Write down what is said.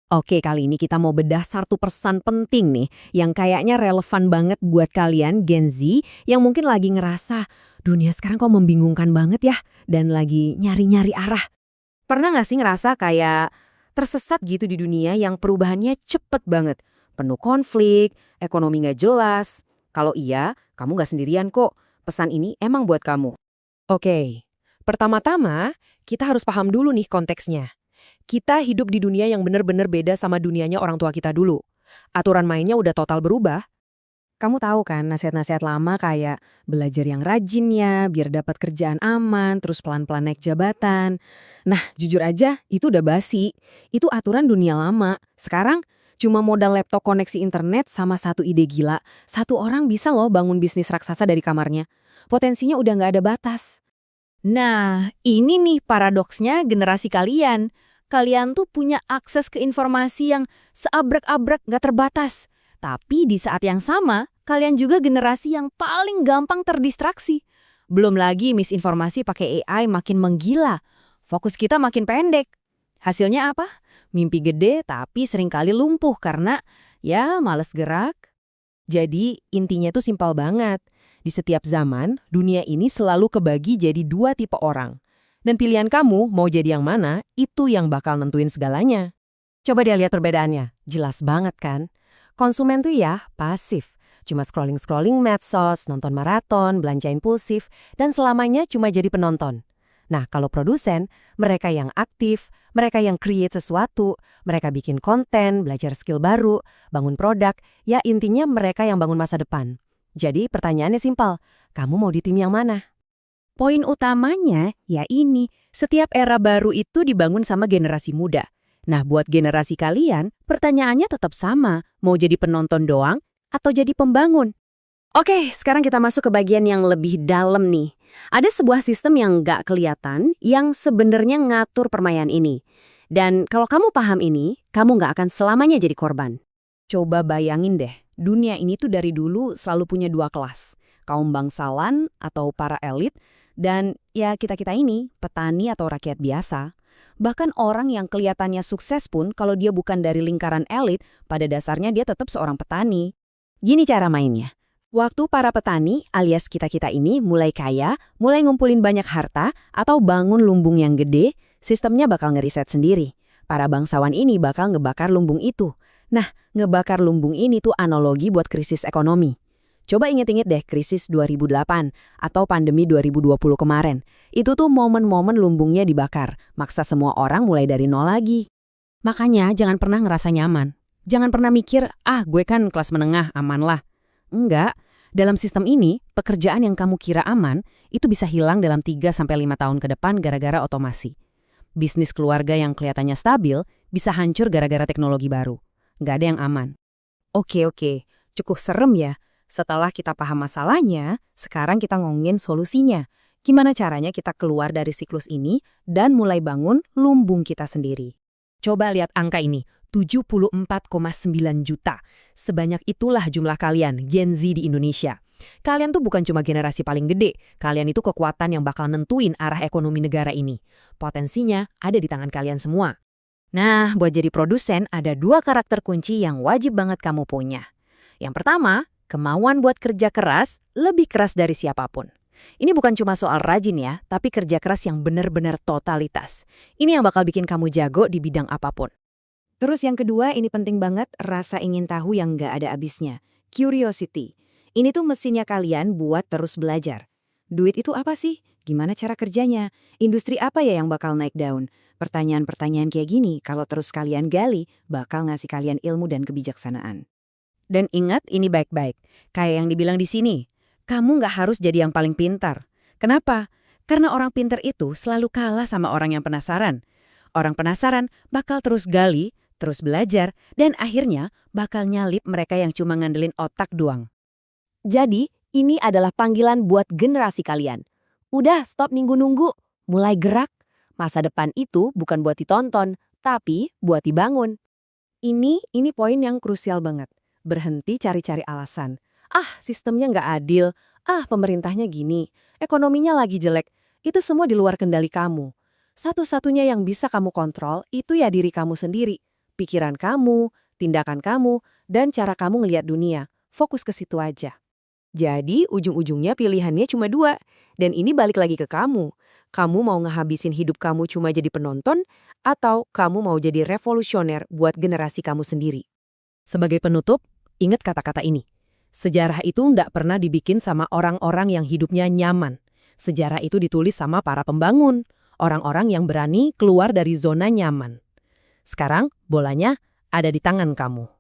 Oke, kali ini kita mau bedah satu pesan penting nih, yang kayaknya relevan banget buat kalian Gen Z yang mungkin lagi ngerasa, dunia sekarang kok membingungkan banget ya, dan lagi nyari-nyari arah. Pernah nggak sih ngerasa kayak tersesat gitu di dunia yang perubahannya cepet banget? Penuh konflik, ekonomi nggak jelas. Kalau iya, kamu nggak sendirian kok. Pesan ini emang buat kamu. Oke, pertama-tama kita harus paham dulu nih konteksnya. Kita hidup di dunia yang benar-benar beda sama dunianya orang tua kita dulu. Aturan mainnya udah total berubah. Kamu tahu kan nasihat-nasihat lama kayak belajar yang rajin ya, biar dapat kerjaan aman, terus pelan-pelan naik jabatan. Nah, jujur aja, itu udah basi. Itu aturan dunia lama. Sekarang, cuma modal laptop koneksi internet sama satu ide gila, satu orang bisa loh bangun bisnis raksasa dari kamarnya. Potensinya udah nggak ada batas. Nah, ini nih paradoksnya generasi kalian. Kalian tuh punya akses ke informasi yang seabrek-abrek nggak terbatas. Tapi di saat yang sama, kalian juga generasi yang paling gampang terdistraksi. Belum lagi misinformasi pakai AI makin menggila. Fokus kita makin pendek. Hasilnya apa? Mimpi gede tapi seringkali lumpuh karena ya males gerak. Jadi intinya tuh simpel banget. Di setiap zaman, dunia ini selalu kebagi jadi dua tipe orang. Dan pilihan kamu mau jadi yang mana, itu yang bakal nentuin segalanya. Coba dia lihat perbedaannya. Jelas banget kan? Konsumen tuh ya pasif. Cuma scrolling-scrolling medsos, nonton maraton, belanja impulsif, dan selamanya cuma jadi penonton. Nah, kalau produsen, mereka yang aktif, mereka yang create sesuatu, mereka bikin konten, belajar skill baru, bangun produk, ya intinya mereka yang bangun masa depan. Jadi pertanyaannya simpel, kamu mau di tim yang mana? Poin utamanya ya ini, setiap era baru itu dibangun sama generasi muda. Nah, buat generasi kalian, pertanyaannya tetap sama, mau jadi penonton doang atau jadi pembangun? Oke, sekarang kita masuk ke bagian yang lebih dalam nih. Ada sebuah sistem yang nggak kelihatan yang sebenarnya ngatur permainan ini. Dan kalau kamu paham ini, kamu nggak akan selamanya jadi korban. Coba bayangin deh, dunia ini tuh dari dulu selalu punya dua kelas. Kaum bangsawan atau para elit, dan ya kita-kita ini, petani atau rakyat biasa. Bahkan orang yang kelihatannya sukses pun kalau dia bukan dari lingkaran elit, pada dasarnya dia tetap seorang petani. Gini cara mainnya. Waktu para petani alias kita-kita ini mulai kaya, mulai ngumpulin banyak harta, atau bangun lumbung yang gede, sistemnya bakal ngeriset sendiri. Para bangsawan ini bakal ngebakar lumbung itu. Nah, ngebakar lumbung ini tuh analogi buat krisis ekonomi. Coba inget-inget deh krisis 2008 atau pandemi 2020 kemarin. Itu tuh momen-momen lumbungnya dibakar, maksa semua orang mulai dari nol lagi. Makanya jangan pernah ngerasa nyaman. Jangan pernah mikir, gue kan kelas menengah, aman lah. Enggak, dalam sistem ini, pekerjaan yang kamu kira aman, itu bisa hilang dalam 3-5 tahun ke depan gara-gara otomasi. Bisnis keluarga yang kelihatannya stabil, bisa hancur gara-gara teknologi baru. Nggak ada yang aman. Oke, cukup serem ya. Setelah kita paham masalahnya, sekarang kita ngomongin solusinya. Gimana caranya kita keluar dari siklus ini dan mulai bangun lumbung kita sendiri. Coba lihat angka ini, 74,9 juta. Sebanyak itulah jumlah kalian, Gen Z di Indonesia. Kalian tuh bukan cuma generasi paling gede, kalian itu kekuatan yang bakal nentuin arah ekonomi negara ini. Potensinya ada di tangan kalian semua. Nah, buat jadi produsen ada 2 karakter kunci yang wajib banget kamu punya. Yang pertama, kemauan buat kerja keras, lebih keras dari siapapun. Ini bukan cuma soal rajin ya, tapi kerja keras yang benar-benar totalitas. Ini yang bakal bikin kamu jago di bidang apapun. Terus yang kedua, ini penting banget, rasa ingin tahu yang nggak ada habisnya. Curiosity. Ini tuh mesinnya kalian buat terus belajar. Duit itu apa sih? Gimana cara kerjanya? Industri apa ya yang bakal naik daun? Pertanyaan-pertanyaan kayak gini, kalau terus kalian gali, bakal ngasih kalian ilmu dan kebijaksanaan. Dan ingat ini baik-baik, kayak yang dibilang di sini, kamu nggak harus jadi yang paling pintar. Kenapa? Karena orang pintar itu selalu kalah sama orang yang penasaran. Orang penasaran bakal terus gali, terus belajar, dan akhirnya bakal nyalip mereka yang cuma ngandelin otak doang. Jadi, ini adalah panggilan buat generasi kalian. Udah, stop nunggu-nunggu. Mulai gerak. Masa depan itu bukan buat ditonton, tapi buat dibangun. Ini poin yang krusial banget. Berhenti cari-cari alasan. Sistemnya nggak adil. Pemerintahnya gini. Ekonominya lagi jelek. Itu semua di luar kendali kamu. Satu-satunya yang bisa kamu kontrol itu ya diri kamu sendiri. Pikiran kamu, tindakan kamu, dan cara kamu ngelihat dunia. Fokus ke situ aja. Jadi, ujung-ujungnya pilihannya cuma dua. Dan ini balik lagi ke kamu. Kamu mau ngehabisin hidup kamu cuma jadi penonton, atau kamu mau jadi revolusioner buat generasi kamu sendiri. Sebagai penutup, ingat kata-kata ini. Sejarah itu ndak pernah dibikin sama orang-orang yang hidupnya nyaman. Sejarah itu ditulis sama para pembangun, orang-orang yang berani keluar dari zona nyaman. Sekarang, bolanya ada di tangan kamu.